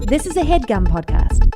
This is a HeadGum podcast.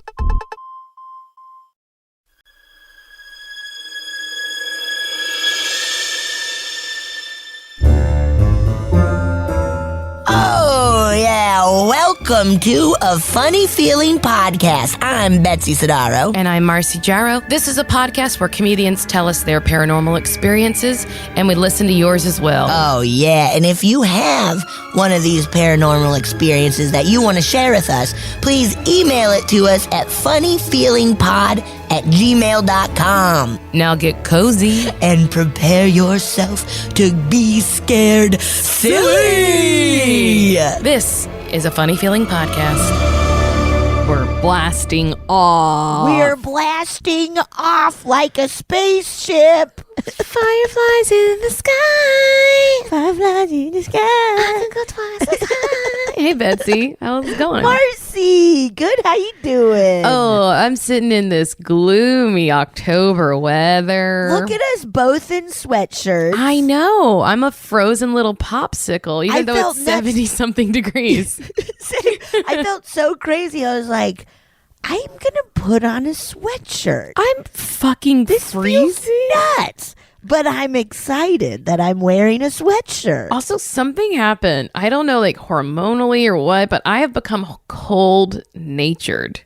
Oh, yeah. Welcome to A Funny Feeling Podcast. I'm Betsy Sidaro. And I'm Marcy Jarrow. This is a podcast where comedians tell us their paranormal experiences, and we listen to yours as well. Oh, yeah. And if you have one of these paranormal experiences that you want to share with us, please email it to us at funnyfeelingpod@gmail.com. Now get cozy. And prepare yourself to be scared silly. This is a Funny Feeling podcast. We're blasting off. We're blasting off like a spaceship. Fireflies in the sky. Fireflies in the sky. I can go twice as high. Hey, Betsy. How's it going? Marcy, good. How you doing? Oh, I'm sitting in this gloomy October weather. Look at us both in sweatshirts. I know. I'm a frozen little popsicle, even though it's 70-something degrees. I felt so crazy. I was like, I'm going to put on a sweatshirt. I'm fucking This freezing. feels nuts. But I'm excited that I'm wearing a sweatshirt. Also, something happened. I don't know, like hormonally or what, but I have become cold-natured.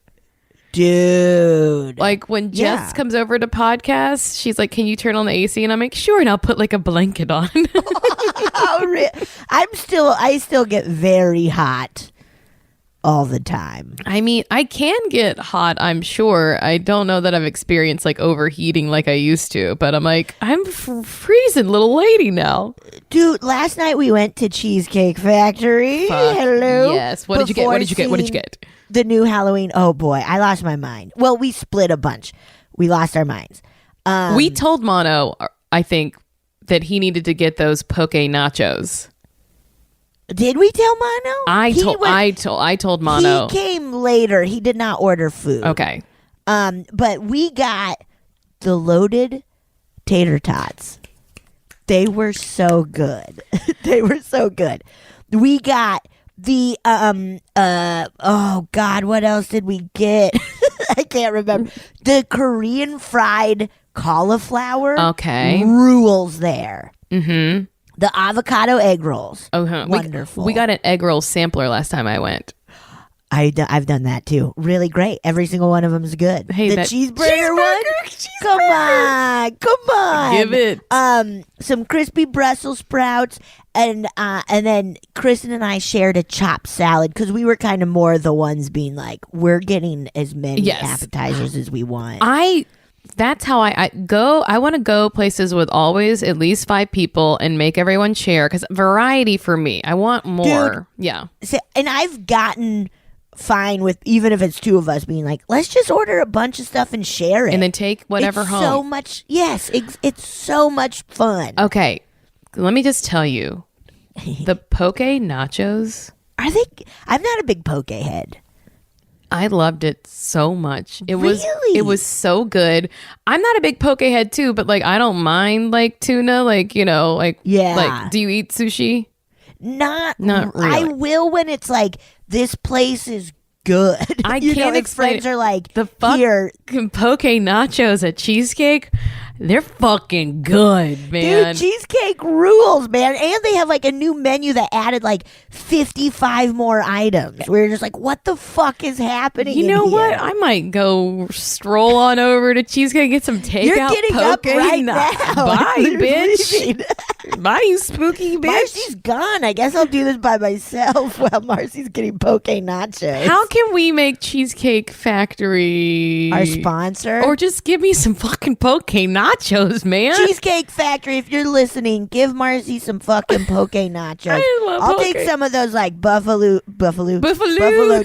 Dude. Like when Jess comes over to podcast, she's like, "Can you turn on the AC?" And I'm like, "Sure," and I'll put like a blanket on. I still get very hot all the time. I mean, I can get hot, I'm sure. I don't know that I've experienced like overheating like I used to, but I'm like, I'm freezing, little lady now. Dude, last night we went to Cheesecake Factory. Fuck Hello. yes. What did you get? What did you get? What did you get? The new Halloween. Oh boy, I lost my mind. Well, we split a bunch. We lost our minds. We told Mono, I think, that he needed to get those poke nachos. Did we tell Mono? I told Mono. He came later. He did not order food. Okay. But we got the loaded tater tots. They were so good. They were so good. We got the oh God, what else did we get? I can't remember. The Korean fried cauliflower. Okay. Rules there. Mm-hmm. The avocado egg rolls. Uh-huh. Wonderful. We got an egg roll sampler last time I went. I've done that too. Really great. Every single one of them is good. Hey, the that cheeseburger one. Come on. Give it. Some crispy Brussels sprouts, and then Kristen and I shared a chopped salad because we were kind of more the ones being like, we're getting as many appetizers as we want. That's how I go. I want to go places with always at least 5 people and make everyone share, because variety for me. I want more. Dude, yeah. So, and I've gotten fine with, even if it's 2 of us, being like, let's just order a bunch of stuff and share it. And then take whatever it's home. So much. Yes. It's so much fun. Okay. Let me just tell you. The poke nachos. Are they? I'm not a big poke head. I loved it so much. It Really? was so good. I'm not a big poke head too, but like I don't mind like tuna, like, you know, like Yeah. Like, do you eat sushi? Not really. I will when it's like, this place is good. I You can't know, if explain friends it. are like, The here, fucking poke nachos at Cheesecake, they're fucking good, man. dude, cheesecake rules, man. And they have like a new menu that added like 55 more items. We're just like, what the fuck is happening? You know in what? here? I might go stroll on over to Cheesecake and get some takeout. You're getting up poke right na- now. Bye, You're bitch. leaving. Bye, you spooky bitch. Marcy's gone. I guess I'll do this by myself while Marcy's getting poke nachos. How can we make Cheesecake Factory our sponsor? or just give me some fucking poke nachos, man? Cheesecake Factory, if you're listening, give Marcy some fucking poke nachos. I love I'll poke. take some of those like buffalo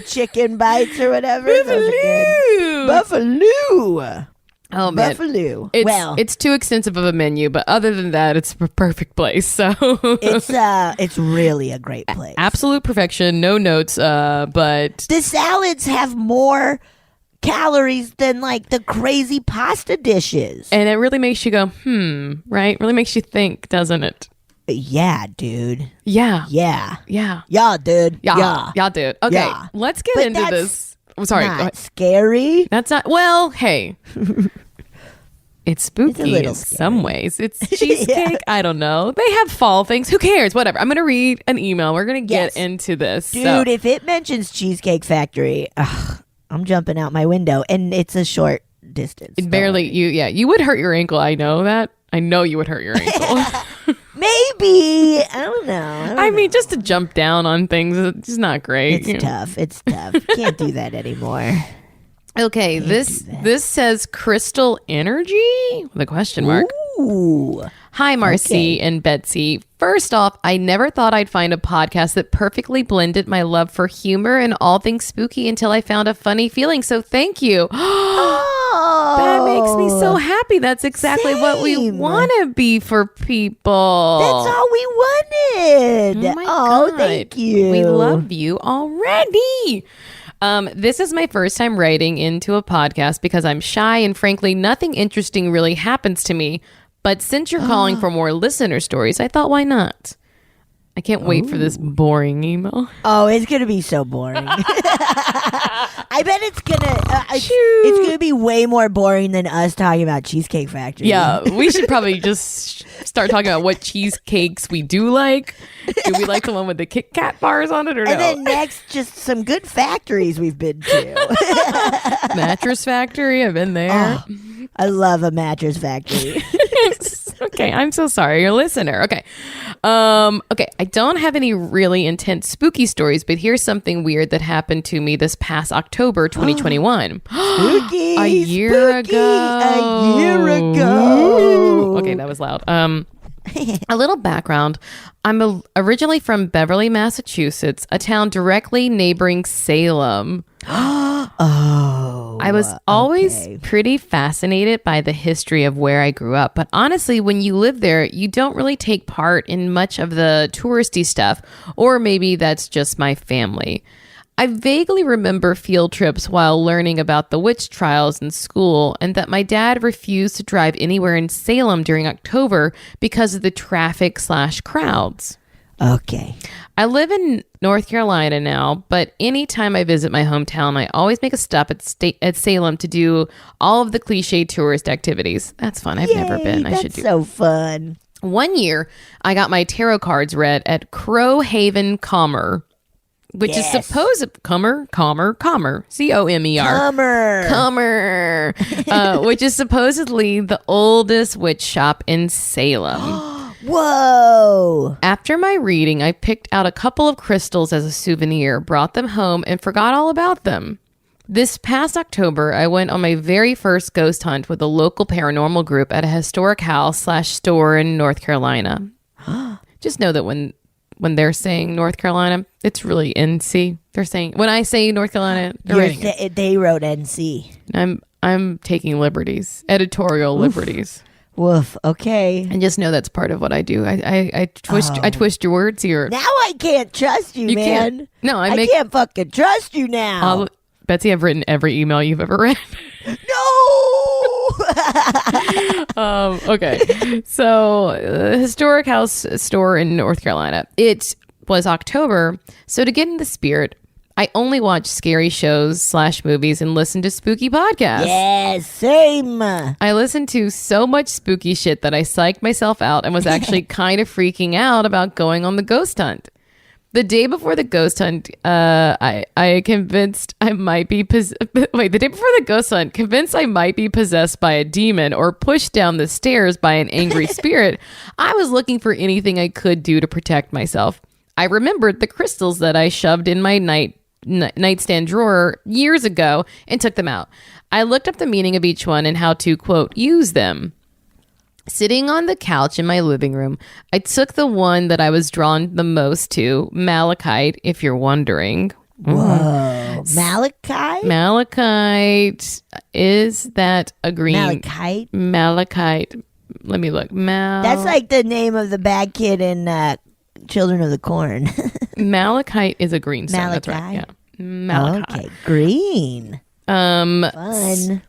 chicken bites or whatever. Those are good. Buffalo. Oh man, Buffalo. It's too extensive of a menu, but other than that, it's a perfect place. So it's really a great place. absolute perfection, no notes. But The salads have more calories than like the crazy pasta dishes. and it really makes you go, right? Really makes you think, doesn't it? Yeah, dude. Yeah. Yeah. Yeah. Yeah, dude. Yeah. Yeah, dude. Okay. Yeah. Let's get But into that's this. I'm sorry. Go Not ahead. scary. That's not. Well, hey. It's spooky little in scary. some ways. It's cheesecake. I don't know. They have fall things. Who cares? Whatever. I'm going to read an email. We're going to get into this. Dude, if it mentions Cheesecake Factory, I'm jumping out my window. And it's a short distance. Barely. You would hurt your ankle. I know that. I know you would hurt your ankle. Maybe. I don't know. I mean, just to jump down on things, it's not great. It's tough. It's tough. Can't do that anymore. Okay, this says Crystal Energy with a question mark. Ooh. Hi, Marcy and Betsy. First off, I never thought I'd find a podcast that perfectly blended my love for humor and all things spooky until I found a funny feeling. So thank you. That makes me so happy. That's exactly what we Same. want to be for people. That's all we wanted. Oh my God. Thank you. We love you already. This is my first time writing into a podcast because I'm shy and frankly, nothing interesting really happens to me. But since you're calling for more listener stories, I thought, why not? I can't wait for this boring email. Oh, it's gonna be so boring. I bet it's gonna be way more boring than us talking about Cheesecake Factory. Yeah, we should probably just start talking about what cheesecakes we do like. Do we like the one with the Kit Kat bars on it or And no? then next, just some good factories we've been to. Mattress Factory, I've been there. Oh, I love a mattress factory. Okay, I'm so sorry, you're a listener. Okay. Okay, I don't have any really intense spooky stories, but here's something weird that happened to me this past October 2021. Spooky, A year spooky, ago. A year ago. Okay, that was loud. A little background. I'm originally from Beverly, Massachusetts, a town directly neighboring Salem. Oh, I was always pretty fascinated by the history of where I grew up. But honestly, when you live there, you don't really take part in much of the touristy stuff, or maybe that's just my family. I vaguely remember field trips while learning about the witch trials in school, and that my dad refused to drive anywhere in Salem during October because of the traffic/crowds. Okay. I live in North Carolina now, but anytime I visit my hometown, I always make a stop at Salem to do all of the cliche tourist activities. That's fun. I've never been. I should do. That's so fun. One year, I got my tarot cards read at Crow Haven Comer, which is supposed Comer, C-O-M-E-R. Comer, which is supposedly the oldest witch shop in Salem. Whoa. After my reading, I picked out a couple of crystals as a souvenir, brought them home, and forgot all about them. This past October, I went on my very first ghost hunt with a local paranormal group at a historic house/store in North Carolina. Just know that when they're saying North Carolina, it's really NC. They're saying, when I say North Carolina, They wrote NC. I'm taking liberties, editorial liberties. Woof. Okay. And just know that's part of what I do. I twist your words here. Now I can't trust you, man. Can't. No, I can't fucking trust you now. Betsy, I've written every email you've ever read. No. Okay. So, historic house store in North Carolina. It was October. So to get in the spirit, I only watch scary shows/movies and listen to spooky podcasts. Yes, same. I listened to so much spooky shit that I psyched myself out and was actually kind of freaking out about going on the ghost hunt. The day before the ghost hunt, I convinced I might be the day before the ghost hunt, convinced I might be possessed by a demon or pushed down the stairs by an angry spirit. I was looking for anything I could do to protect myself. I remembered the crystals that I shoved in my nightstand drawer years ago and took them out. I looked up the meaning of each one and how to, quote, use them. Sitting on the couch in my living room, I took the one that I was drawn the most to, malachite, if you're wondering. Whoa. Malachite? Malachite. Is that a green? Malachite? Malachite. Let me look. That's like the name of the bad kid in Children of the Corn. Malachite is a green stone. That's right. Malachite? Yeah. Malachite. Okay, green. Fun.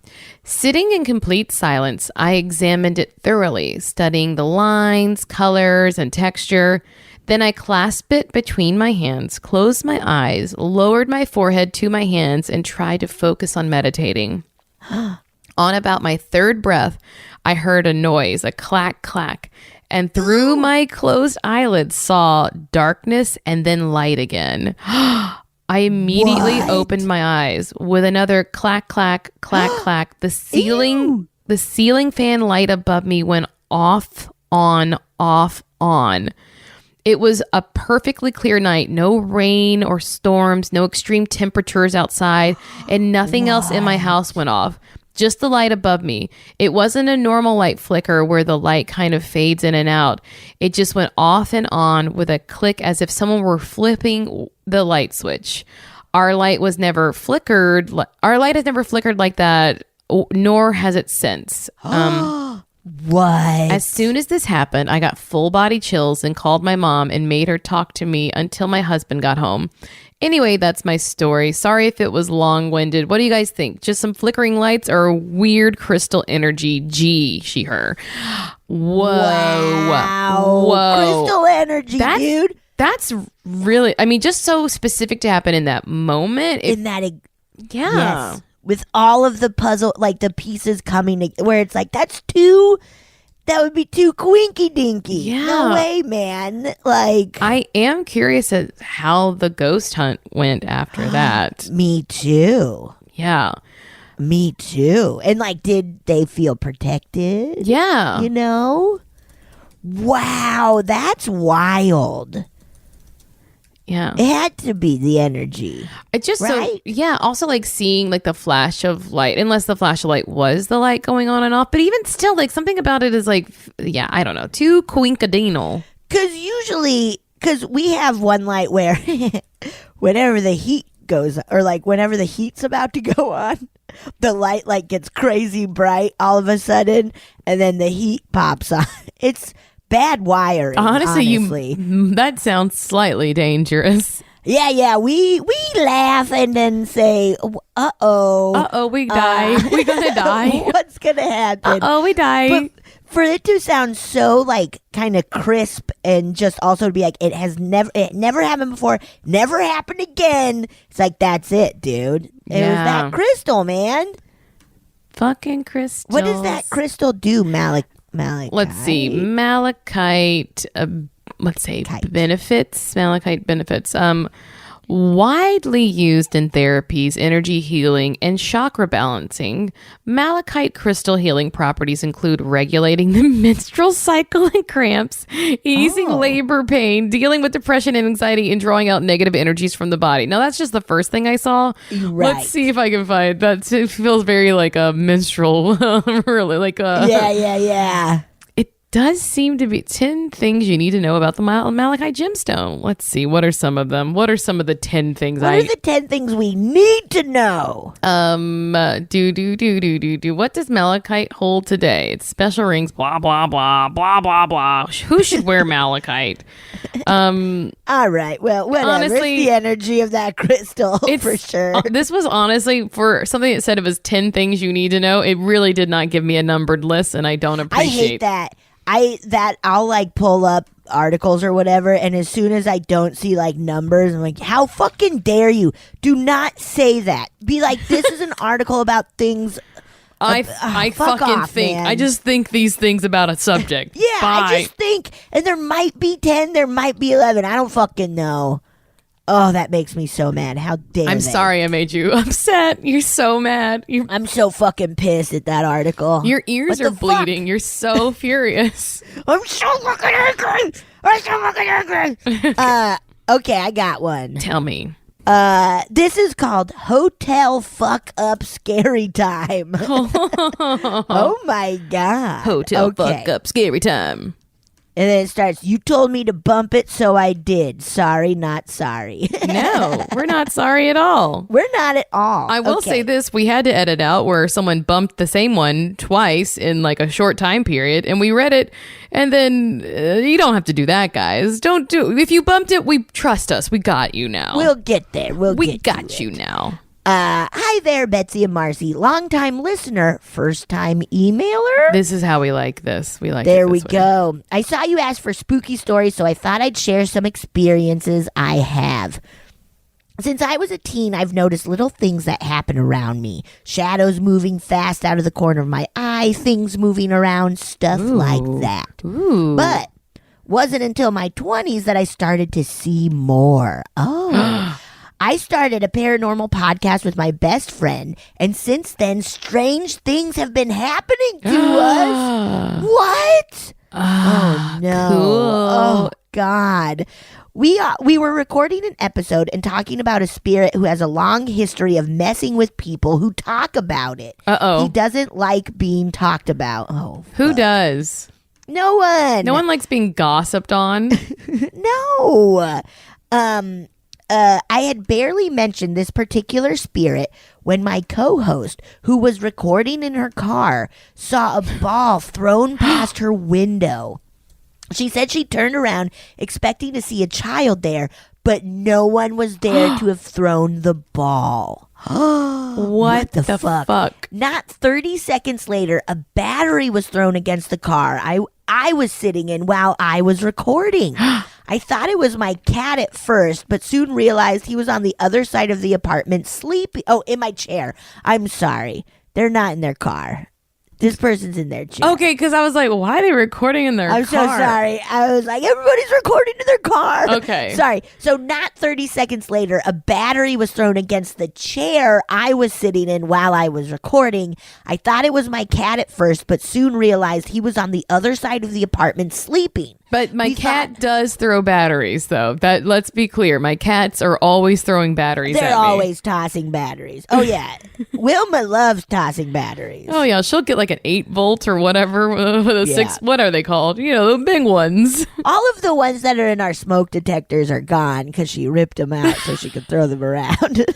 Sitting in complete silence, I examined it thoroughly, studying the lines, colors, and texture. Then I clasped it between my hands, closed my eyes, lowered my forehead to my hands, and tried to focus on meditating. On about my third breath, I heard a noise, a clack, clack, and through my closed eyelids saw darkness and then light again. I immediately opened my eyes with another clack, clack, clack, clack. The ceiling fan light above me went off, on, off, on. It was a perfectly clear night. No rain or storms, no extreme temperatures outside, and nothing else in my house went off. Just the light above me. It wasn't a normal light flicker where the light kind of fades in and out. It just went off and on with a click as if someone were flipping the light switch. Our light has never flickered like that, nor has it since. What? As soon as this happened, I got full body chills and called my mom and made her talk to me until my husband got home. Anyway, that's my story. Sorry if it was long-winded. What do you guys think? Just some flickering lights or weird crystal energy? Gee, she, her. Whoa. Wow. Whoa. Crystal energy, dude. That's really, I mean, just so specific to happen in that moment. Yeah. Yes. With all of the puzzle, like the pieces coming where it's like, that would be too quinky dinky. Yeah. No way, man. Like, I am curious at how the ghost hunt went after that. Me too. Yeah. Me too. And like, did they feel protected? Yeah. You know? Wow, that's wild. Yeah. It had to be the energy. It just right? also like seeing like the flash of light, unless the flash of light was the light going on and off, but even still, like something about it is like, yeah, I don't know, too quinkadinal. Because we have one light where whenever the heat goes, or like whenever the heat's about to go on, the light like gets crazy bright all of a sudden, and then the heat pops on. It's bad wiring. Honestly. That sounds slightly dangerous. Yeah. We laugh and then say, we die. We're gonna die. What's gonna happen? We die. But for it to sound so like kind of crisp and just also to be like, it never happened before, never happened again. It's like, that's it, dude. It was that crystal, man. Fucking crystal. What does that crystal do, Malachite? Let's see. Malachite, benefits. Malachite benefits. Widely used in therapies, energy healing, and chakra balancing. Malachite crystal healing properties include regulating the menstrual cycle and cramps, easing labor pain, dealing with depression and anxiety, and drawing out negative energies from the body. Now, that's just the first thing I saw. Right. Let's see if I can find that. It feels very like a menstrual, really like a... Yeah. Does seem to be 10 things you need to know about the Malachite gemstone. Let's see. What are some of them? What are some of the 10 things What are the 10 things we need to know? What does malachite hold today? It's special rings, blah, blah, blah, blah, blah, blah. Who should wear malachite? All right. Well, whatever. Honestly, it's the energy of that crystal for sure. This was honestly, for something that said it was 10 things you need to know, it really did not give me a numbered list, and I don't appreciate. I hate that. I'll like pull up articles or whatever, and as soon as I don't see like numbers, I'm like, how fucking dare you? Do not say that. Be like, this is an article about things. I fucking think. Man. I just think these things about a subject. Yeah, Bye. I just think, and there might be 10, there might be 11. I don't fucking know. Oh, that makes me so mad. How dare I'm they? sorry I made you upset. You're so mad. I'm so fucking pissed at that article. Your ears are bleeding. You're so furious. I'm so fucking angry. Okay, I got one. Tell me. This is called Hotel Fuck Up Scary Time. Oh my God. Hotel Fuck Up Scary Time. And then it starts, you told me to bump it, so I did. Sorry, not sorry. No, we're not sorry at all. We're not at all. I will say this. We had to edit out where someone bumped the same one twice in like a short time period. And we read it. And then you don't have to do that, guys. If you bumped it, trust us. We got you now. We'll get there. We got you now. Hi there, Betsy and Marcy. Long-time listener, first-time emailer. This is how we like this. We like There it we this way. go. I saw you ask for spooky stories, so I thought I'd share some experiences I have. Since I was a teen, I've noticed little things that happen around me. Shadows moving fast out of the corner of my eye, things moving around, stuff like that. Ooh. But wasn't until my 20s that I started to see more. Oh. I started a paranormal podcast with my best friend, and since then, strange things have been happening to us. What? Oh, no. Cool. Oh, God. We were recording an episode and talking about a spirit who has a long history of messing with people who talk about it. Uh-oh. He doesn't like being talked about. Oh, Who does? no one. No one likes being gossiped on. No. I had barely mentioned this particular spirit when my co-host, who was recording in her car, saw a ball thrown past her window. She said she turned around expecting to see a child there, but no one was there to have thrown the ball. What the fuck? Not 30 seconds later, a battery was thrown against the car I was sitting in while I was recording. I thought it was my cat at first, but soon realized he was on the other side of the apartment sleeping. Oh, in my chair. I'm sorry. They're not in their car. This person's in their chair. Okay, because I was like, why are they recording in their car? I'm so sorry. I was like, everybody's recording in their car. Okay. Sorry. So not 30 seconds later, a battery was thrown against the chair I was sitting in while I was recording. I thought it was my cat at first, but soon realized he was on the other side of the apartment sleeping. But my cat does throw batteries, though. That let's be clear. My cats are always throwing batteries at me. They're always tossing batteries. Oh, yeah. Wilma loves tossing batteries. Oh, yeah. She'll get like an 8-volt or whatever. The Yeah. 6, what are they called? You know, the big ones. All of the ones that are in our smoke detectors are gone because she ripped them out so she could throw them around.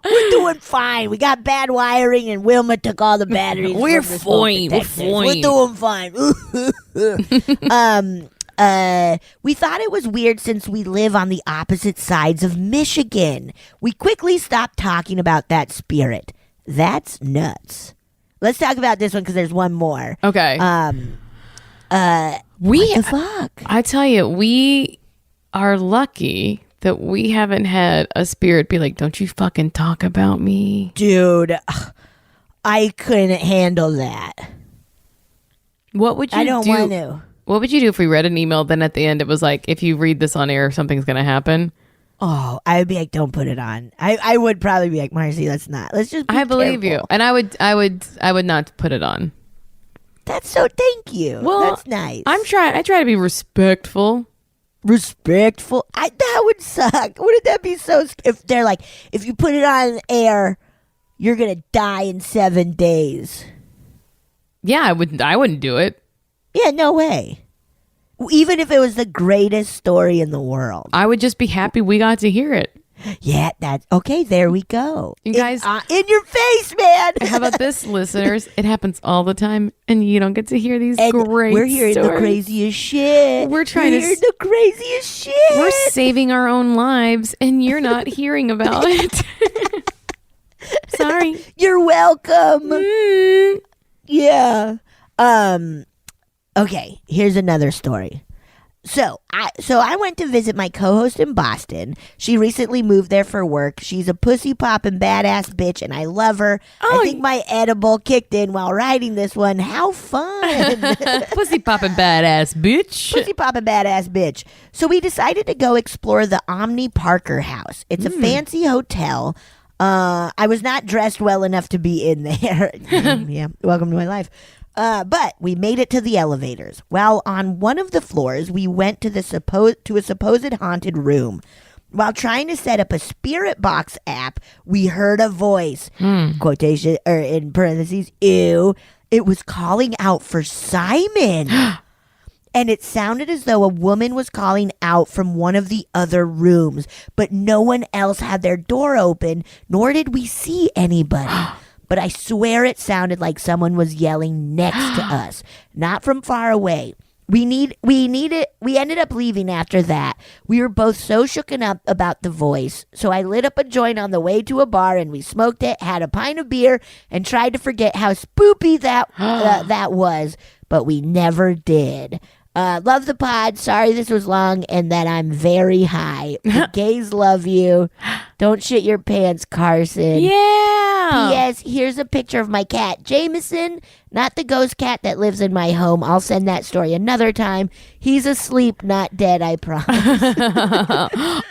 We're doing fine. We got bad wiring, and Wilma took all the batteries. We're from the smoke fine. We're detectors. fine. We're doing fine. We thought it was weird since we live on the opposite sides of Michigan. We quickly stopped talking about that spirit. That's nuts. Let's talk about this one because there's one more. Okay. What the fuck? I tell you, we are lucky that we haven't had a spirit be like, don't you fucking talk about me. Dude, I couldn't handle that. What would you do? I don't want to. What would you do if we read an email, then at the end it was like, if you read this on air, something's going to happen? Oh, I would be like, don't put it on. I would probably be like, Marcy, let's not. Let's just be I believe you. careful. And I would not put it on. That's so, thank you. Well, that's nice. I try to be respectful. Respectful. That would suck. Wouldn't that be so, if they're like, if you put it on air, you're going to die in 7 days. Yeah, I wouldn't do it. Yeah, no way. Even if it was the greatest story in the world. I would just be happy we got to hear it. Yeah, that's okay. There we go. You guys, in your face, man. how about this, listeners? It happens all the time, and you don't get to hear these And great we're hearing stories. the craziest shit. We're trying to hearing the craziest shit. We're saving our own lives, and you're not hearing about it. Sorry. You're welcome. Mm. Yeah. Okay, here's another story. So I went to visit my co-host in Boston. She recently moved there for work. She's a pussy poppin' badass bitch, and I love her. Oh, I think my edible kicked in while writing this one. How fun! Pussy poppin' badass bitch. Pussy poppin' badass bitch. So we decided to go explore the Omni Parker House. It's a fancy hotel. I was not dressed well enough to be in there. Yeah, welcome to my life. But we made it to the elevators. While on one of the floors, we went to a supposed haunted room. While trying to set up a spirit box app, we heard a voice. Quotation or in parentheses, ew. It was calling out for Simon. And it sounded as though a woman was calling out from one of the other rooms, but no one else had their door open, nor did we see anybody. But I swear it sounded like someone was yelling next to us, not from far away. We ended up leaving after that. We were both so shooken up about the voice. So I lit up a joint on the way to a bar and we smoked it, had a pint of beer, and tried to forget how spoopy that was. But we never did. Love the pod. Sorry this was long and that I'm very high. The gays love you. Don't shit your pants, Carson. Yeah. P.S. Here's a picture of my cat, Jameson, not the ghost cat that lives in my home. I'll send that story another time. He's asleep, not dead, I promise.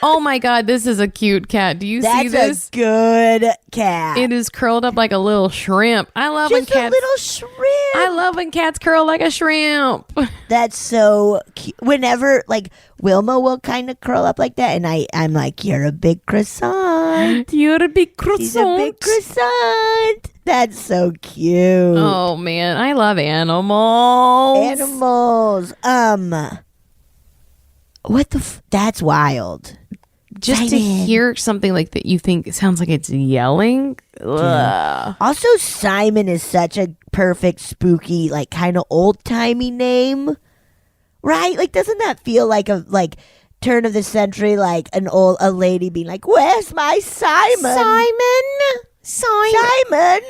Oh my God, this is a cute cat. Do you see this? That's a good cat. It is curled up like a little shrimp. I love when Just cats. a little shrimp. I love when cats curl like a shrimp. That's so cute. Whenever, like, Wilma will kind of curl up like that, and I'm like, you're a big croissant. You're a big She's a croissant. big croissant. That's so cute. Oh man, I love animals. Animals. What the that's wild. Just to Simon. hear something like that, you think it sounds like it's yelling. Ugh. Also, Simon is such a perfect, spooky, like kind of old timey name, right? Like, doesn't that feel like a turn of the century, like a lady being like, "Where's my Simon? Simon."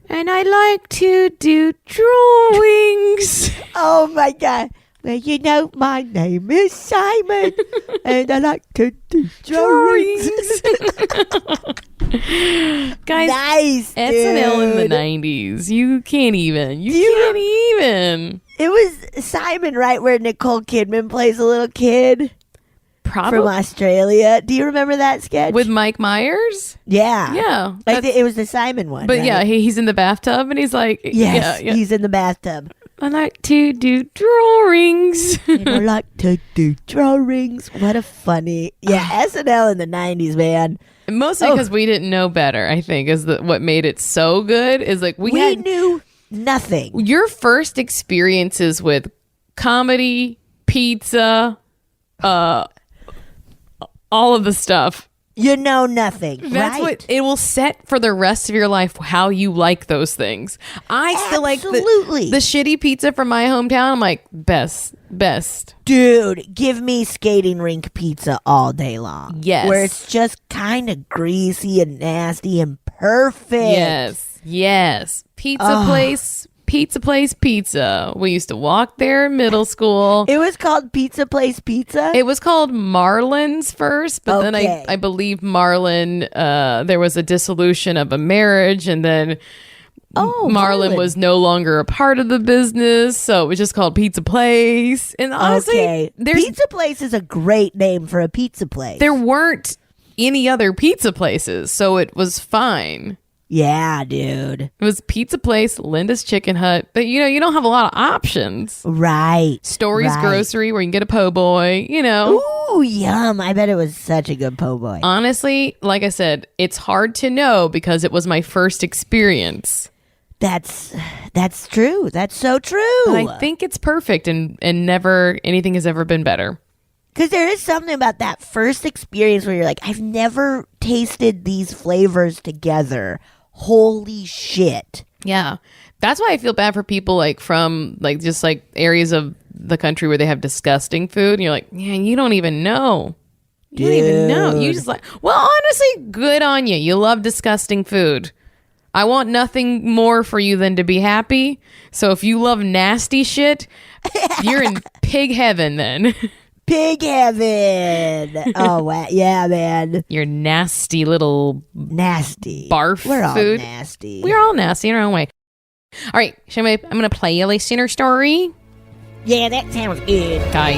And I like to do drawings. Oh my God. Well, you know, my name is Simon, and I like to do drawings. Guys, Nice, SNL in the dude. 90s. You can't even. You Do you can't even. It was Simon, right, where Nicole Kidman plays a little kid Probably. from Australia. Do you remember that sketch? With Mike Myers? Yeah. Yeah. Like it was the Simon one. But right? yeah, he's in the bathtub and he's like, Yes, yeah. he's in the bathtub. I like to do drawings. And I like to do drawings. What a funny. Yeah, SNL in the 90s, man. Mostly because we didn't know better, I think, is what made it so good. Is like we had knew nothing. your first experiences with comedy, pizza, all of the stuff. You know nothing. That's right? what it will set for the rest of your life, how you like those things. I still like Absolutely. the shitty pizza from my hometown. I'm like, best. Dude, give me skating rink pizza all day long. Yes. Where it's just kind of greasy and nasty and perfect. Yes. Pizza place. We used to walk there in middle school. It was called Pizza Place Pizza? It was called Marlin's first, but then Okay. I believe Marlin, there was a dissolution of a marriage, and then Marlin was no longer a part of the business, so it was just called Pizza Place. And honestly, Pizza Place is a great name for a pizza place. there weren't any other pizza places, so it was fine. Yeah, dude. It was Pizza Place, Linda's Chicken Hut, but you don't have a lot of options. Right. Stories right. Grocery, where you can get a po' boy, Ooh, yum. I bet it was such a good po' boy. Honestly, like I said, it's hard to know because it was my first experience. That's true. That's so true. But I think it's perfect and never anything has ever been better. Because there is something about that first experience where you're like, I've never tasted these flavors together. Holy shit. Yeah. That's why I feel bad for people like from like just like areas of the country where they have disgusting food. And you're like, yeah, you don't even know. You don't even know. You just like, well, honestly, good on you. You love disgusting food. I want nothing more for you than to be happy. So if you love nasty shit, you're in pig heaven then. Pig heaven. Oh, wow. Yeah, man. Your nasty little Nasty. barf We're all food. nasty. We're all nasty in our own way. All right, I'm going to play a listener story. Yeah, that sounds good. Guy.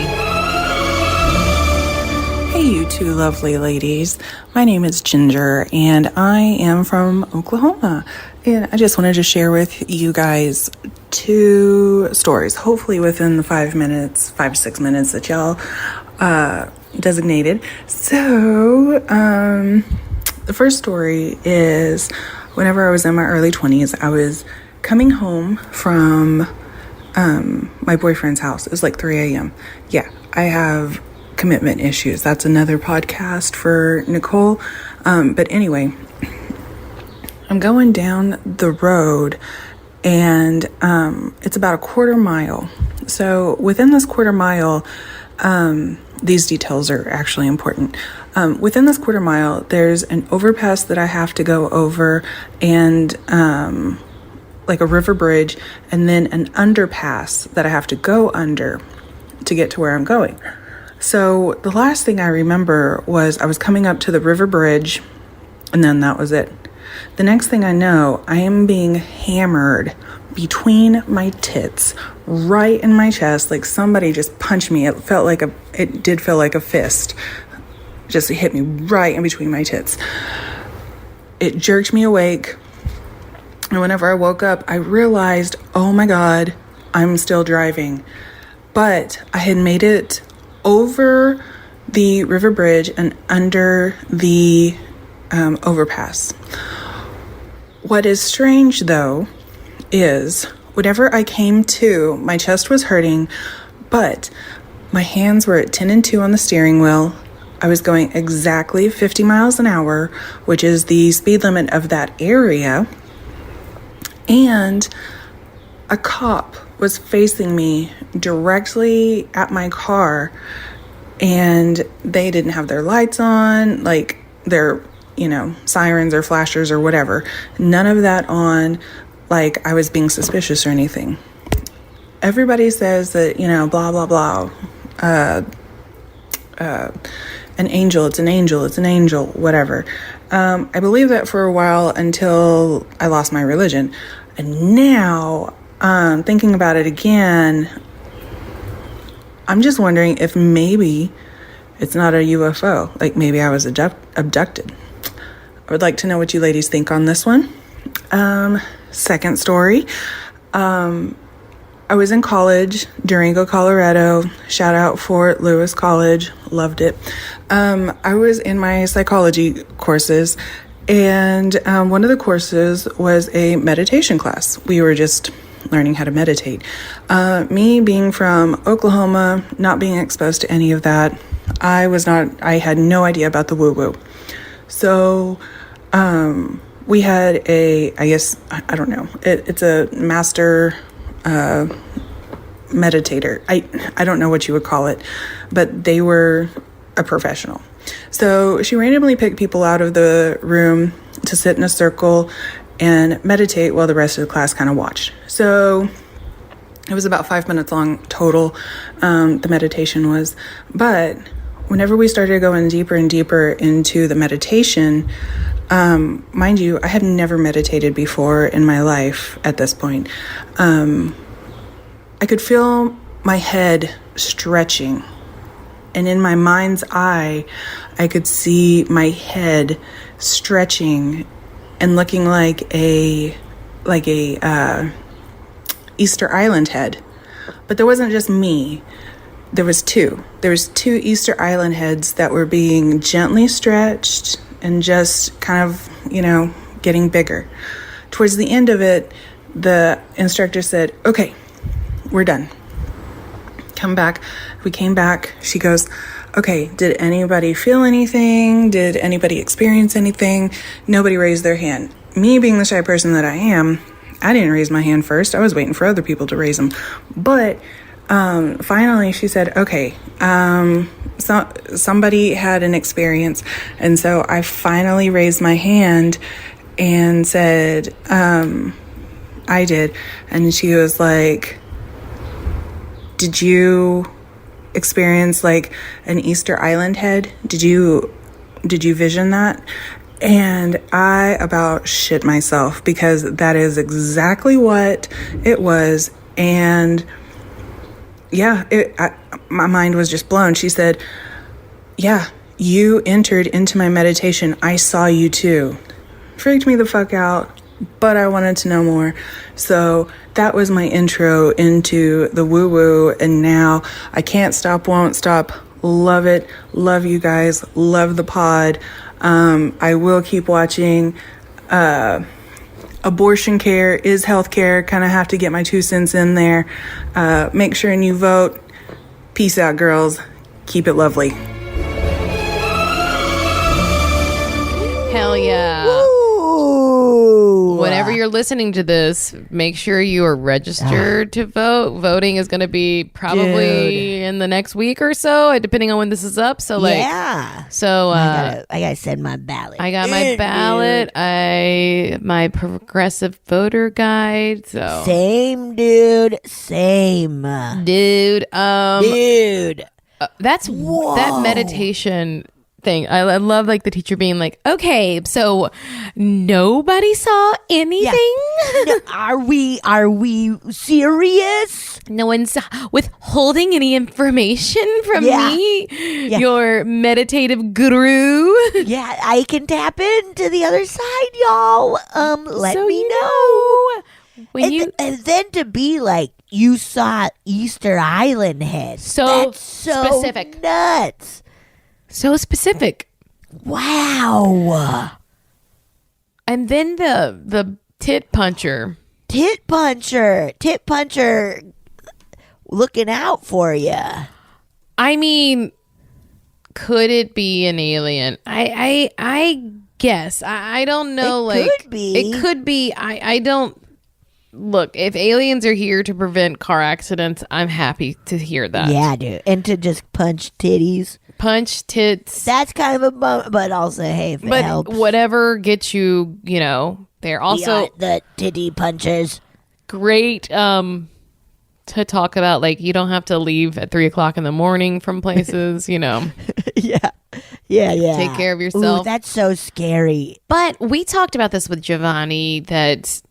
Hey, you two lovely ladies. My name is Ginger, and I am from Oklahoma. And I just wanted to share with you guys 2 stories, hopefully within the 5 to 6 minutes that y'all designated. So, the first story is whenever I was in my early 20s, I was coming home from my boyfriend's house. It was like 3 a.m. Yeah, I have commitment issues. That's another podcast for Nicole. But anyway, I'm going down the road and it's about a quarter mile So within this quarter mile, these details are actually important. Within this quarter mile, there's an overpass that I have to go over, and like a river bridge, and then an underpass that I have to go under to get to where I'm going. So the last thing I remember was I was coming up to the river bridge, and then that was it. The next thing I know, I am being hammered between my tits, right in my chest, like somebody just punched me. It did feel like a fist. Just hit me right in between my tits. It jerked me awake. And whenever I woke up, I realized, oh my God, I'm still driving. But I had made it over the river bridge and under the overpass. What is strange, though, is whenever I came to, my chest was hurting, but my hands were at 10 and 2 on the steering wheel. I was going exactly 50 miles an hour, which is the speed limit of that area. And a cop was facing me directly at my car, and they didn't have their lights on, like their, sirens or flashers or whatever. None of that on, like I was being suspicious or anything. Everybody says that, blah, blah, blah. An angel, it's an angel, whatever. I believed that for a while until I lost my religion. And now, thinking about it again, I'm just wondering if maybe it's not a UFO. Like maybe I was abducted. I would like to know what you ladies think on this one. Second story. I was in college, Durango, Colorado. Shout out Fort Lewis College. Loved it. I was in my psychology courses, and one of the courses was a meditation class. We were just learning how to meditate. Me being from Oklahoma, not being exposed to any of that, I had no idea about the woo-woo. So we had I don't know, it's a master meditator. I don't know what you would call it, but they were a professional. So she randomly picked people out of the room to sit in a circle and meditate while the rest of the class kind of watched. So it was about 5 minutes long total, the meditation was. But whenever we started going deeper and deeper into the meditation, mind you, I had never meditated before in my life at this point. I could feel my head stretching, and in my mind's eye, I could see my head stretching and looking like a Easter Island head. But there wasn't just me. There was two Easter Island heads that were being gently stretched and just kind of, getting bigger. Towards the end of it, the instructor said, okay, we're done. Come back. We came back. She goes, okay, did anybody feel anything? Did anybody experience anything? Nobody raised their hand. Me being the shy person that I am, I didn't raise my hand first. I was waiting for other people to raise them. But finally she said, okay, somebody had an experience. And so I finally raised my hand and said, I did. And she was like, did you experience like an Easter Island head? Did you vision that? And I about shit myself, because that is exactly what it was. And yeah, my mind was just blown. She said, yeah, you entered into my meditation. I saw you too. Freaked me the fuck out, but I wanted to know more. So that was my intro into the woo-woo, and now I can't stop, won't stop. Love it. Love you guys. Love the pod. I will keep watching. Abortion care is health care. Kind of have to get my 2 cents in there. Make sure and you vote. Peace out, girls. Keep it lovely. Hell yeah. Ooh. Whatever you're you're listening to this, make sure you are registered to vote. Voting is going to be probably in the next week or so, depending on when this is up. So so I gotta send my ballot. I got my ballot. My progressive voter guide. So same, dude. Same, dude. That's Whoa. that meditation thing. I love like the teacher being like, okay, so nobody saw anything. No, are we serious? No one's withholding any information from me, your meditative guru. Yeah, I can tap into the other side, y'all. Let me know. And then to be like, you saw Easter Island head. That's so specific. Nuts. So specific. Wow. And then the tit puncher looking out for you. I mean, could it be an alien? I guess. I don't know. It could be. It could be. I don't. Look, if aliens are here to prevent car accidents, I'm happy to hear that. Yeah, dude. And to just punch titties. Punch tits. That's kind of a bummer, but also, hey, if it helps. Whatever gets you, they're also the titty punchers. Great to talk about. Like, you don't have to leave at 3:00 in the morning from places, Yeah. Take care of yourself. Ooh, that's so scary. But we talked about this with Giovanni that,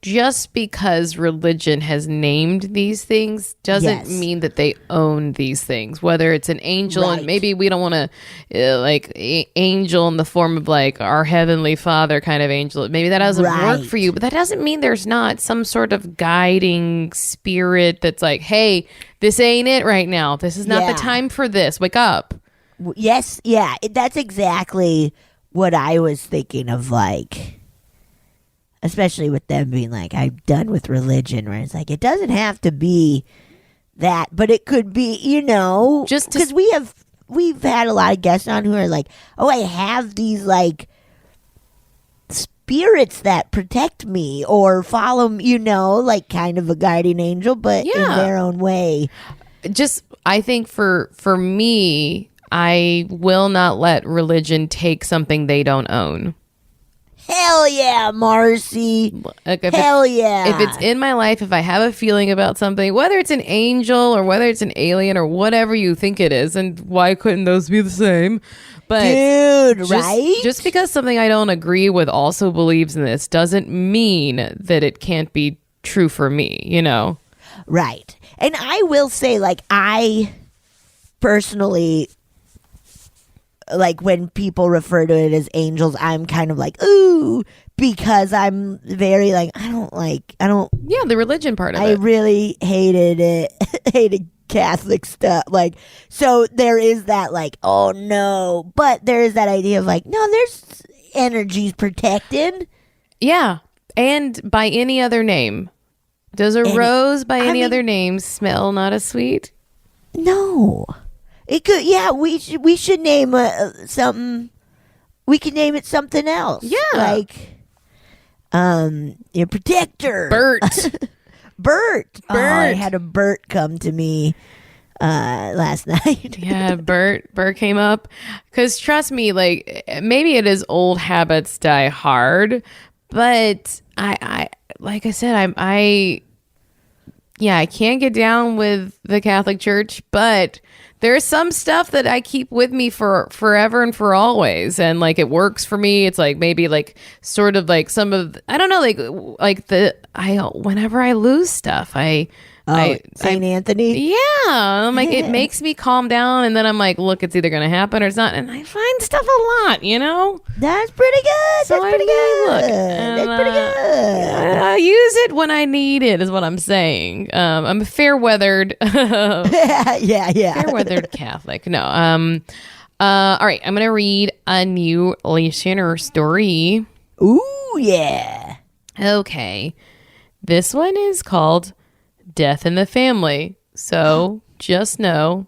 just because religion has named these things doesn't mean that they own these things. Whether it's an angel, and maybe we don't want to angel in the form of like our Heavenly Father kind of angel. Maybe that doesn't work for you, but that doesn't mean there's not some sort of guiding spirit that's like, hey, this ain't it right now. This is not the time for this. Wake up. Yes. Yeah. That's exactly what I was thinking of, like, especially with them being like, I'm done with religion, where it's like, it doesn't have to be that, but it could be, just because we've had a lot of guests on who are like, oh, I have these like spirits that protect me or follow me, like kind of a guardian angel, but in their own way. I think for me, I will not let religion take something they don't own. Hell yeah, Marcy. Hell yeah. If it's in my life, if I have a feeling about something, whether it's an angel or whether it's an alien or whatever you think it is, and why couldn't those be the same? But dude, right? Just because something I don't agree with also believes in this doesn't mean that it can't be true for me, Right. And I will say, like, I personally, like, when people refer to it as angels, I'm kind of like, ooh, because I'm very like, I don't. Yeah, the religion part of it. I really hated it. Hated Catholic stuff. Like, so there is that, like, oh no. But there is that idea of like, no, there's energies protected. Yeah. And by any other name. Does a rose by any other name smell not as sweet? No. It could, yeah. We should name something. We could name it something else. Yeah, like, your protector, Bert. Bert. Oh, I had a Bert come to me last night. Yeah, Bert came up because trust me, like maybe it is old habits die hard, but I like I said, I can't get down with the Catholic Church, but there's some stuff that I keep with me for forever and for always. And like, it works for me. It's like, maybe like sort of like some of, I don't know, whenever I lose stuff, St. Anthony? Yeah. I'm like, it makes me calm down. And then I'm like, look, it's either going to happen or it's not. And I find stuff a lot, That's pretty good. So That's pretty good. Look, That's pretty good. I use it when I need it, is what I'm saying. I'm a fair-weathered, fair-weathered Catholic. No. All right. I'm going to read a new listener story. Ooh, yeah. Okay. This one is called Death in the Family. So just know,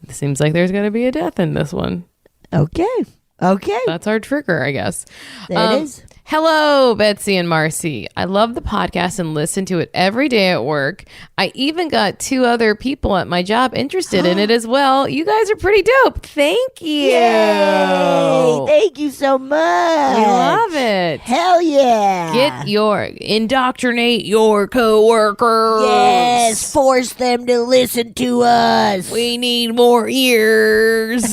it seems like there's going to be a death in this one. Okay. That's our trigger, I guess. There it is. Hello, Betsy and Marcy. I love the podcast and listen to it every day at work. I even got 2 other people at my job interested in it as well. You guys are pretty dope. Thank you. Yay! Thank you so much. We love it. Hell yeah. Indoctrinate your coworkers. Yes, force them to listen to us. We need more ears.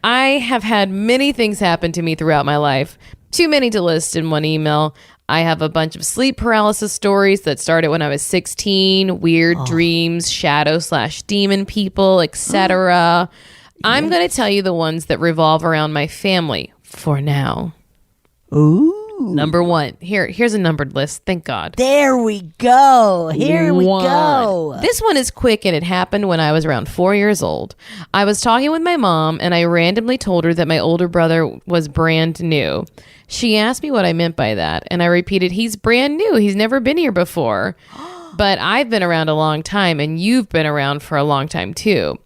I have had many things happen to me throughout my life. Too many to list in one email. I have a bunch of sleep paralysis stories that started when I was 16, weird dreams, shadow/demon people, etc. I'm going to tell you the ones that revolve around my family for now. Ooh. Number 1. Here's a numbered list. Thank God. There we go. Here we go. This one is quick, and it happened when I was around 4 years old. I was talking with my mom, and I randomly told her that my older brother was brand new. She asked me what I meant by that, and I repeated, he's brand new. He's never been here before. But I've been around a long time, and you've been around for a long time, too.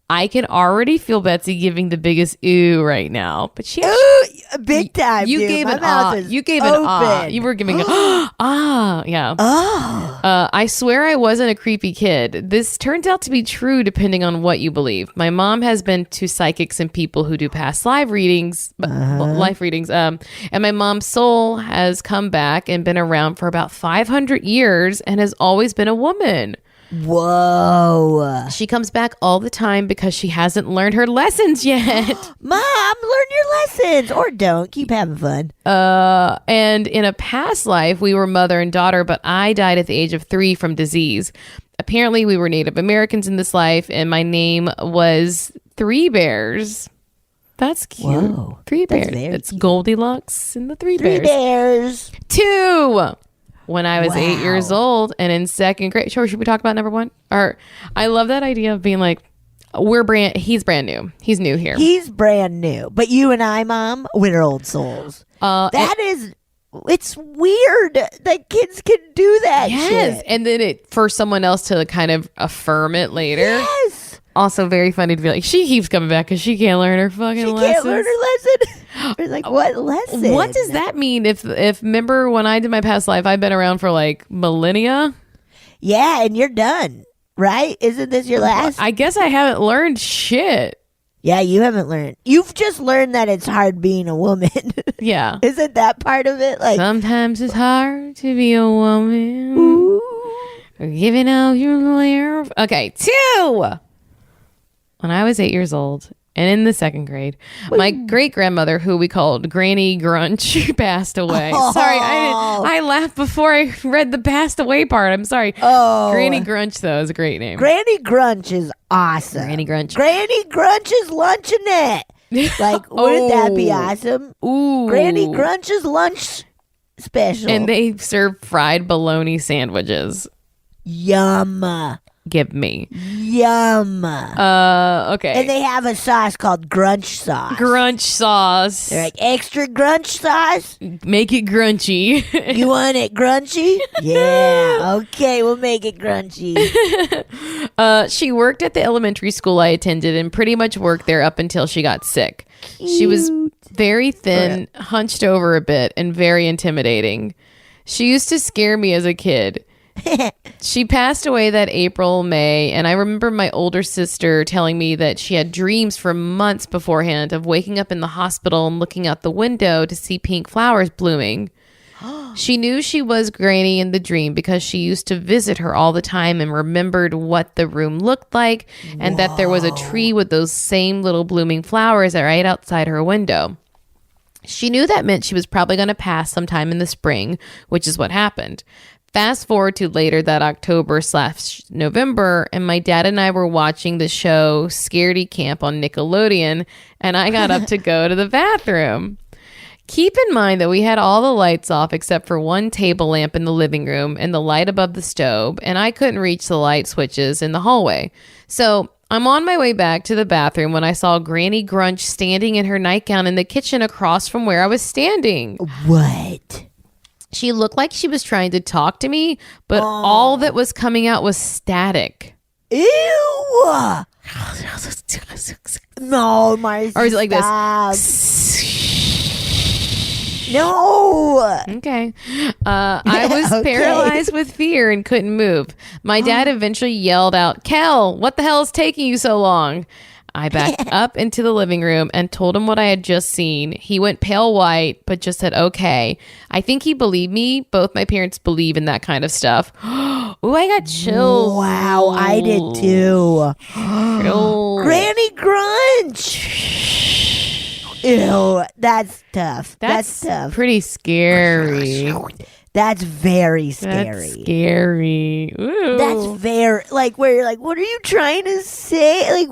I can already feel Betsy giving the biggest ooh right now, but she big time. You dude. gave My an mouth ah. is You gave an open. ah. You were giving a ah. Yeah. Oh. I swear I wasn't a creepy kid. This turns out to be true depending on what you believe. My mom has been to psychics and people who do past live readings, life readings. And my mom's soul has come back and been around for about 500 years and has always been a woman. Whoa. She comes back all the time because she hasn't learned her lessons yet. Mom, learn your lessons. Or don't. Keep having fun. And in a past life, we were mother and daughter, but I died at the age of 3 from disease. Apparently, we were Native Americans in this life, and my name was Three Bears. That's cute. Whoa. Three That's Bears. very It's cute. Goldilocks and the Three Three Bears. bears. 2. When I was 8 Wow. years old and in 2nd grade. Sure, should we talk about number 1? Or I love that idea of being like, he's brand new. He's new here. He's brand new. But you and I, Mom, we're old souls. It's weird that kids can do that Yes. shit. And then for someone else to kind of affirm it later. Yes. Also very funny to be like, she keeps coming back because she can't learn her fucking She lessons. can't learn her lesson. We're like, what lesson? What does that mean? If remember when I did my past life, I've been around for like millennia. Yeah, and you're done, right? Isn't this your last? I guess I haven't learned shit. Yeah, you haven't learned. You've just learned that it's hard being a woman. Yeah. Isn't that part of it? Like, Sometimes it's hard to be a woman. ooh. Giving out your lair. Okay, 2. When I was 8 years old and in the 2nd grade, my great grandmother, who we called Granny Grunch, passed away. Oh. Sorry, I laughed before I read the passed away part. I'm sorry. Oh. Granny Grunch, though, is a great name. Granny Grunch is awesome. Granny Grunch. Granny Grunch is lunching it. Like, wouldn't that be Oh. awesome? Ooh. Granny Grunch's lunch special. And they serve fried bologna sandwiches. Yum. Give me. Yum. Okay. And they have a sauce called Grunch sauce. Grunch sauce. They're like, extra Grunch sauce? Make it grunchy. You want it grunchy? Yeah. Okay, we'll make it grunchy. She worked at the elementary school I attended and pretty much worked there up until she got sick. She was very thin, hunched over a bit, and very intimidating. She used to scare me as a kid. She passed away that April, May, and I remember my older sister telling me that she had dreams for months beforehand of waking up in the hospital and looking out the window to see pink flowers blooming. She knew she was Granny in the dream because she used to visit her all the time and remembered what the room looked like and that there was a tree with those same little blooming flowers right outside her window. She knew that meant she was probably going to pass sometime in the spring, which is what happened. Fast forward to later that October/November, and my dad and I were watching the show Scaredy Camp on Nickelodeon, and I got up to go to the bathroom. Keep in mind that we had all the lights off except for one table lamp in the living room and the light above the stove, and I couldn't reach the light switches in the hallway. So I'm on my way back to the bathroom when I saw Granny Grunch standing in her nightgown in the kitchen across from where I was standing. What? She looked like she was trying to talk to me, but all that was coming out was static. Ew! No, Marcy. Or is it like stop. this? No. Okay. I was Okay. paralyzed with fear and couldn't move. My dad eventually yelled out, "Kel, what the hell is taking you so long?" I backed up into the living room and told him what I had just seen. He went pale white, but just said, "Okay." I think he believed me. Both my parents believe in that kind of stuff. Ooh, I got chills. Wow, I did too. Chills. Granny Grunch. Ew, that's tough. That's tough. Pretty scary. That's very scary. That's scary. Ooh. That's very like where you're like, what are you trying to say? Like,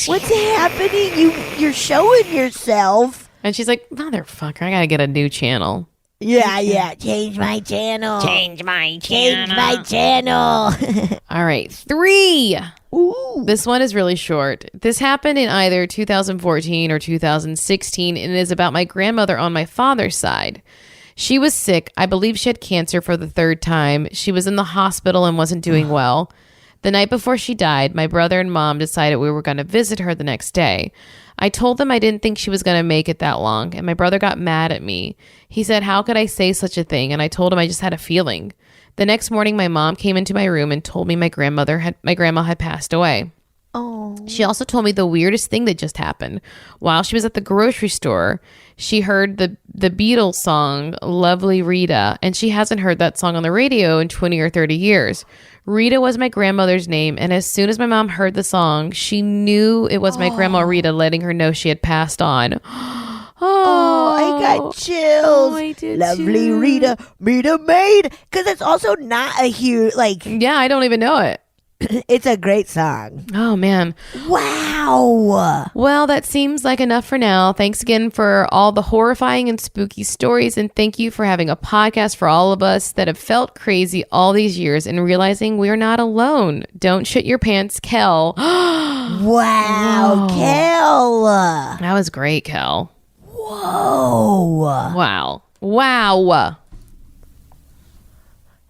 what's happening? You're showing yourself. And she's like, "Motherfucker, I gotta get a new channel." Yeah. Change my channel. Change my Change my channel. All right, 3. Ooh. This one is really short. This happened in either 2014 or 2016 and it is about my grandmother on my father's side. She was sick. I believe she had cancer for the 3rd time. She was in the hospital and wasn't doing well. The night before she died, my brother and mom decided we were going to visit her the next day. I told them I didn't think she was going to make it that long, and my brother got mad at me. He said, "How could I say such a thing?" And I told him I just had a feeling. The next morning, my mom came into my room and told me my grandma had passed away. Oh. She also told me the weirdest thing that just happened. While she was at the grocery store, she heard the Beatles song, Lovely Rita, and she hasn't heard that song on the radio in 20 or 30 years. Rita was my grandmother's name, and as soon as my mom heard the song, she knew it was my grandma Rita letting her know she had passed on. Oh, I got chills. I did Lovely too. Rita, Rita maid. Because it's also not a huge, like, Yeah, I don't even know it. it's a great song. Oh, man. Wow. Well, that seems like enough for now. Thanks again for all the horrifying and spooky stories, and thank you for having a podcast for all of us that have felt crazy all these years and realizing we're not alone. Don't shit your pants, Kel. Wow, Kel. That was great, Kel. Whoa. Wow.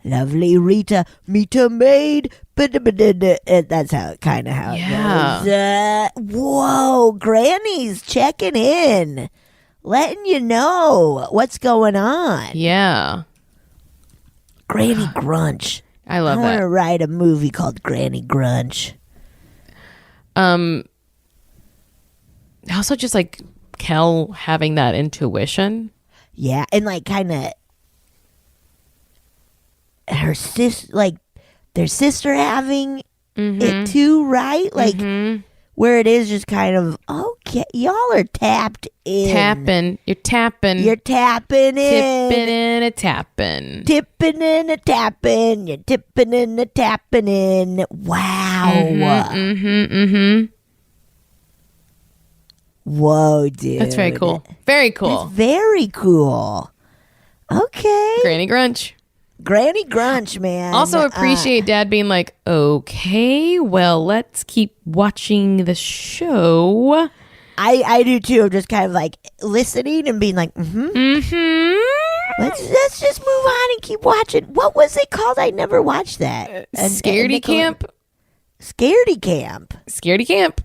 Lovely Rita, meet a maid. That's how it Yeah. goes. Whoa, Granny's checking in, letting you know what's going on. Yeah. Granny Grunch. I love I want to that. write a movie called Granny Grunch. Also just like Kel having that intuition. Yeah, and like kind of her their sister having it too, right? Like where it is just kind of okay. Y'all are tapped in. You're tapping. You're tapping in. Tipping in a tapping. Tipping in a tapping. You're tipping in a tapping in. Wow. Whoa, dude. That's very cool. Very cool. That's very cool. Okay. Granny Grunch. Granny Grunch, man. Also appreciate Dad being like, "Okay, well, let's keep watching the show." I do too. I'm just kind of like listening and being like, Let's just move on and keep watching. What was it called? I never watched that. Scaredy Camp. Scaredy Camp. Scaredy Camp.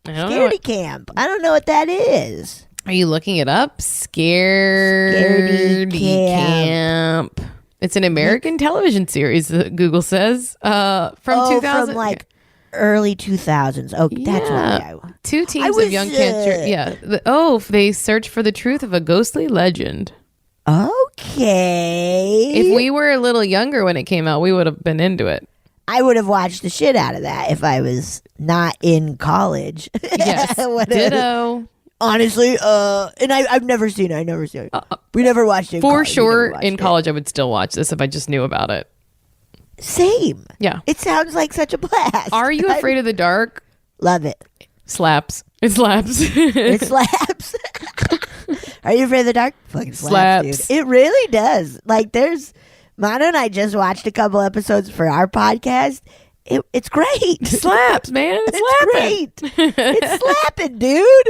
I don't know. Scaredy Camp. I don't know what that is. Are you looking it up? Scaredy Camp. It's an American television series, Google says, from 2000. From like early 2000s. Oh, that's what Two teams of young kids. Yeah. They search for the truth of a ghostly legend. Okay. If we were a little younger when it came out, we would have been into it. I would have watched the shit out of that if I was not in college. Yes. Ditto. Honestly, and I've never seen it. We never watched it. For sure, in college, I would still watch this if I just knew about it. Same. Yeah. It sounds like such a blast. Are you afraid of the dark? Love it. Slaps. It slaps. It slaps. Are you afraid of the dark? Fucking slaps. Dude. It really does. Like, Mano and I just watched a couple episodes for our podcast. It's great. Slaps, man. It's great. It's slapping, dude.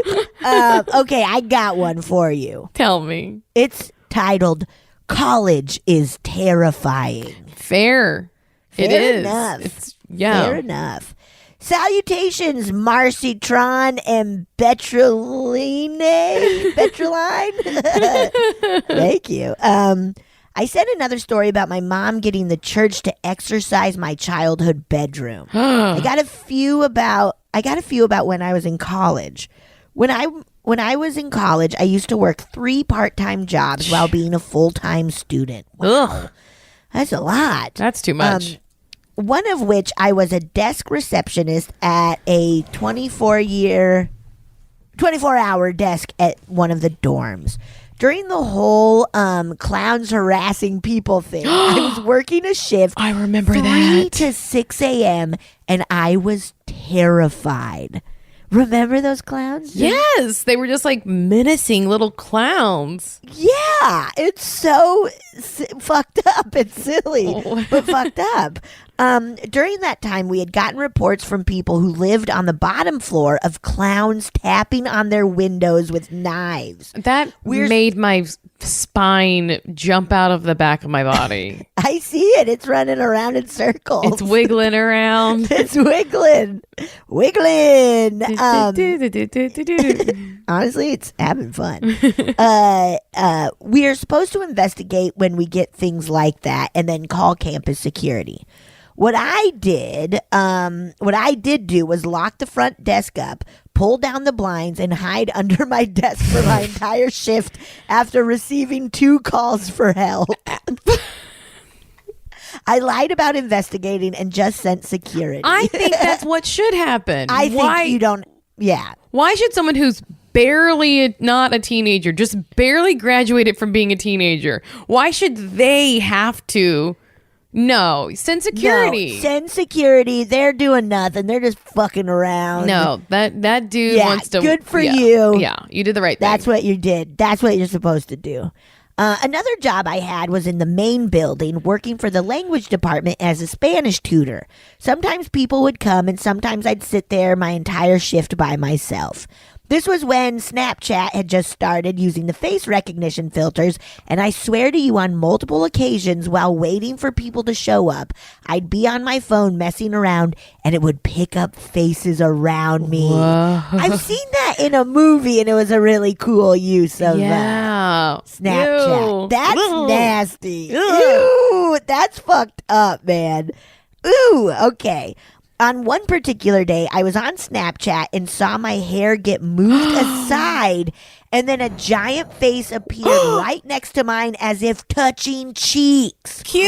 Okay, I got one for you. Tell me. It's titled "College is Terrifying." Fair. It is. Enough. It's, yeah. Fair enough. Salutations, Marcytron and Betreline. Thank you. I said another story about my mom getting the church to exercise my childhood bedroom. I got a few about when I was in college. When I was in college, I used to work 3 part-time jobs while being a full-time student. Wow. Ugh. That's a lot. That's too much. One of which I was a desk receptionist at a 24-hour desk at one of the dorms. During the whole clowns harassing people thing, I was working a shift. I remember 3 that. to 6 a.m. and I was terrified. Remember those clowns? Yes, they were just like menacing little clowns. Yeah, it's so fucked up and silly, but fucked up. During that time, we had gotten reports from people who lived on the bottom floor of clowns tapping on their windows with knives. That made my spine jump out of the back of my body. I see it. It's running around in circles. It's wiggling around. It's wiggling. Honestly, it's having fun. We are supposed to investigate when we get things like that and then call campus security. What I did do was lock the front desk up, pull down the blinds, and hide under my desk for my entire shift after receiving 2 calls for help. I lied about investigating and just sent security. I think that's what should happen. I think you don't. Yeah. Why should someone who's barely not a teenager, just barely graduated from being a teenager, why should they have to? No, send security. No, send security. They're doing nothing. They're just fucking around. No, that dude wants to. Good for you. Yeah, you did the right thing. That's what you did. That's what you're supposed to do. Another job I had was in the main building, working for the language department as a Spanish tutor. Sometimes people would come, and sometimes I'd sit there my entire shift by myself. This was when Snapchat had just started using the face recognition filters, and I swear to you on multiple occasions while waiting for people to show up, I'd be on my phone messing around, and it would pick up faces around me. Whoa. I've seen that in a movie, and it was a really cool use of Snapchat. Ew. That's Ew. nasty. Ew, that's fucked up, man. Ooh, okay. On one particular day, I was on Snapchat and saw my hair get moved aside, and then a giant face appeared right next to mine as if touching cheeks. Cute.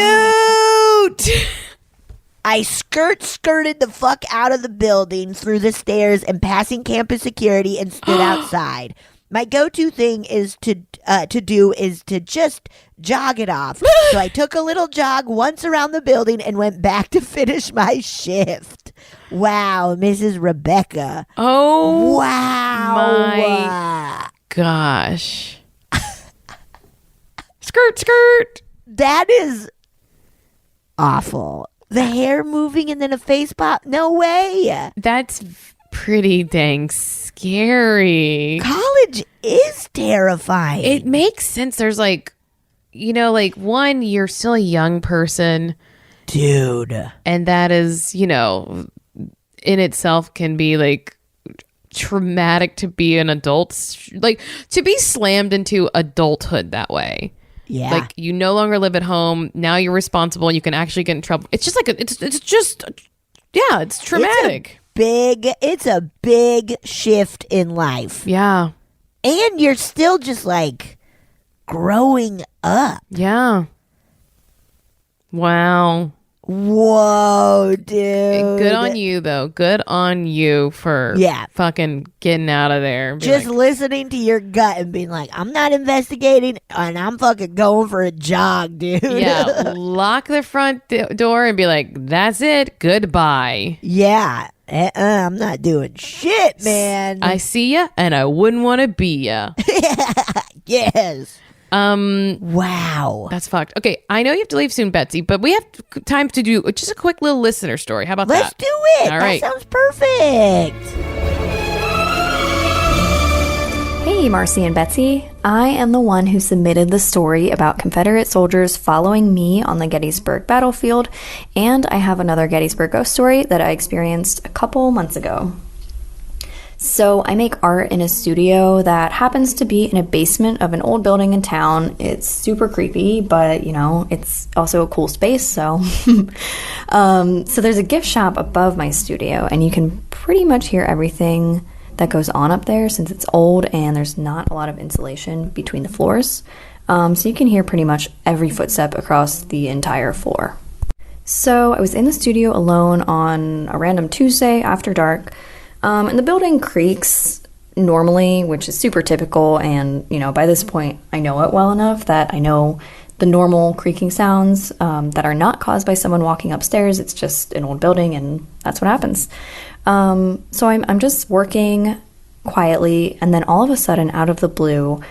I skirted the fuck out of the building through the stairs and passing campus security and stood outside. My go-to thing is to just jog it off. So I took a little jog once around the building and went back to finish my shift. Wow, Mrs. Rebecca. Oh, wow. my gosh. Skirt. That is awful. The hair moving and then a face pop? No way. That's pretty dang scary. College is terrifying. It makes sense. There's one, you're still a young person. Dude. And that is, in itself can be traumatic to be an adult. To be slammed into adulthood that way. Yeah. You no longer live at home. Now you're responsible and you can actually get in trouble. It's just it's traumatic. It's a big shift in life. Yeah. And you're still just growing up. Yeah. Wow. Whoa, dude. Good on you, though. Good on you for fucking getting out of there. Just listening to your gut and being like, I'm not investigating and I'm fucking going for a jog, dude. Yeah. Lock the front door and be like, that's it. Goodbye. Yeah. I'm not doing shit, man. I see ya and I wouldn't want to be ya. Yes. Wow. That's fucked. Okay, I know you have to leave soon, Betsy, but we have time to do just a quick little listener story. How about that? Let's do it. All right. That sounds perfect. Hey, Marcy and Betsy. I am the one who submitted the story about Confederate soldiers following me on the Gettysburg battlefield, and I have another Gettysburg ghost story that I experienced a couple months ago. So I make art in a studio that happens to be in a basement of an old building in town. It's super creepy, but it's also a cool space. So, so there's a gift shop above my studio, and you can pretty much hear everything that goes on up there since it's old and there's not a lot of insulation between the floors. So you can hear pretty much every footstep across the entire floor. So I was in the studio alone on a random Tuesday after dark. And the building creaks normally, which is super typical, and by this point I know it well enough that I know the normal creaking sounds that are not caused by someone walking upstairs. It's just an old building, and that's what happens. So I'm just working quietly, and then all of a sudden, out of the blue,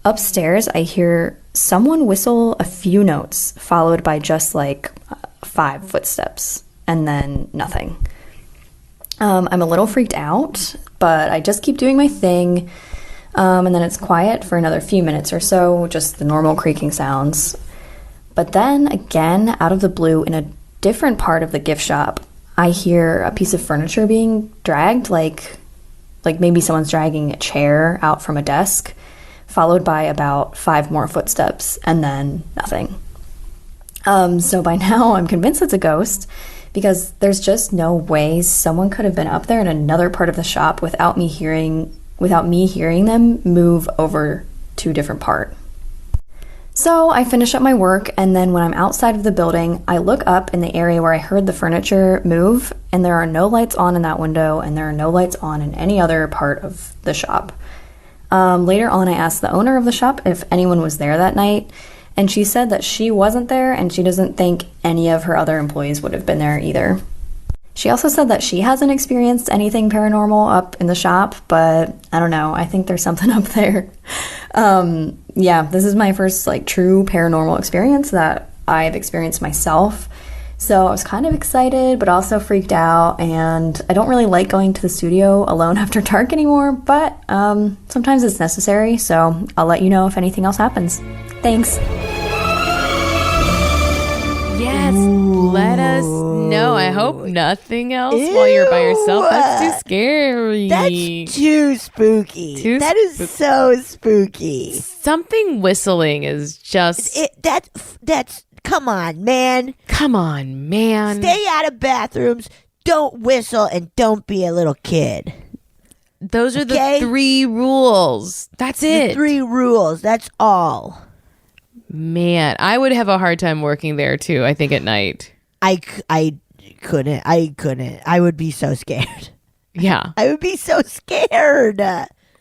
upstairs I hear someone whistle a few notes, followed by just like 5 footsteps, and then nothing. I'm a little freaked out, but I just keep doing my thing, and then it's quiet for another few minutes or so, just the normal creaking sounds. But then again, out of the blue, in a different part of the gift shop, I hear a piece of furniture being dragged, like maybe someone's dragging a chair out from a desk, followed by about 5 more footsteps, and then nothing. So by now I'm convinced it's a ghost, because there's just no way someone could have been up there in another part of the shop without me hearing them move over to a different part. So I finish up my work, and then when I'm outside of the building, I look up in the area where I heard the furniture move, and there are no lights on in that window, and there are no lights on in any other part of the shop. Later on, I asked the owner of the shop if anyone was there that night, and she said that she wasn't there, and she doesn't think any of her other employees would have been there either. She also said that she hasn't experienced anything paranormal up in the shop, but I don't know. I think there's something up there. Yeah, this is my first true paranormal experience that I've experienced myself. So I was kind of excited, but also freaked out, and I don't really like going to the studio alone after dark anymore, but sometimes it's necessary, so I'll let you know if anything else happens. Thanks. Yes, let us know. I hope nothing else while you're by yourself. That's too scary. That's too spooky. That is so spooky. Something whistling is just... That's come on, man. Come on, man. Stay out of bathrooms. Don't whistle, and don't be a little kid. Those are the 3 rules. That's it. The 3 rules. That's all. Man, I would have a hard time working there too, I think, at night. I couldn't. I would be so scared. Yeah. I would be so scared.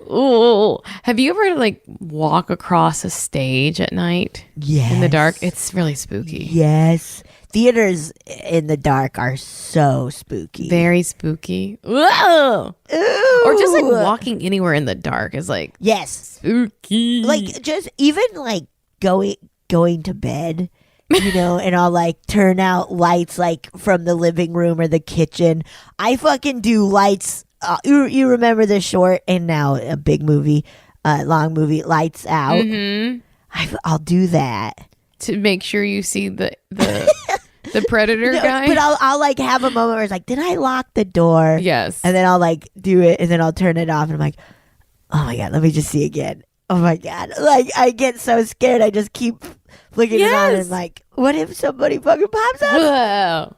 Ooh. Have you ever walk across a stage at night? Yes. In the dark? It's really spooky. Yes. Theaters in the dark are so spooky. Very spooky. Whoa! Ooh. Or just walking anywhere in the dark is yes. Spooky. Just even going to bed, and I'll turn out lights from the living room or the kitchen. I fucking do lights. You remember the short and now a big movie, long movie, Lights Out? Mm-hmm. I'll do that. To make sure you see the predator guy? But I'll have a moment where it's did I lock the door? Yes. And then I'll do it, and then I'll turn it off, and I'm like, oh my God, let me just see again. Oh my God. I get so scared. I just keep looking around and what if somebody fucking pops up?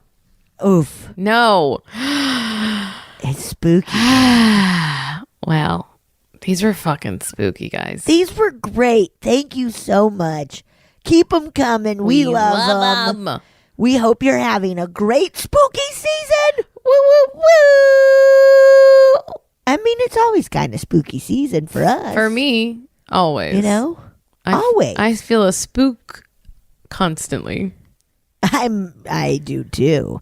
Whoa. Oof. No. It's spooky. Well, these were fucking spooky, guys. These were great. Thank you so much. Keep them coming. We love them. We hope you're having a great spooky season. Woo, woo, woo. I mean, it's always kind of spooky season for us. For me, always. Always. I feel a spook constantly. I do too.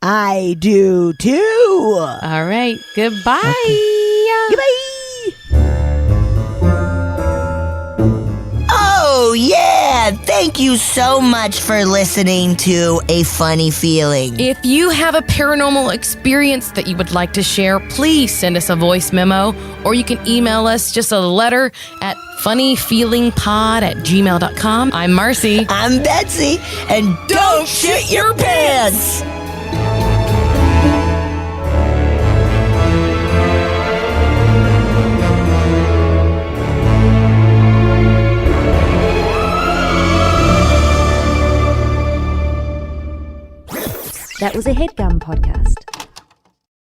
I do too. All right. Goodbye. Okay. Goodbye. Oh, yeah. And thank you so much for listening to A Funny Feeling. If you have a paranormal experience that you would like to share, please send us a voice memo, or you can email us just a letter at funnyfeelingpod@gmail.com. I'm Marcy. I'm Betsy, and don't shit your pants! That was a HeadGum podcast.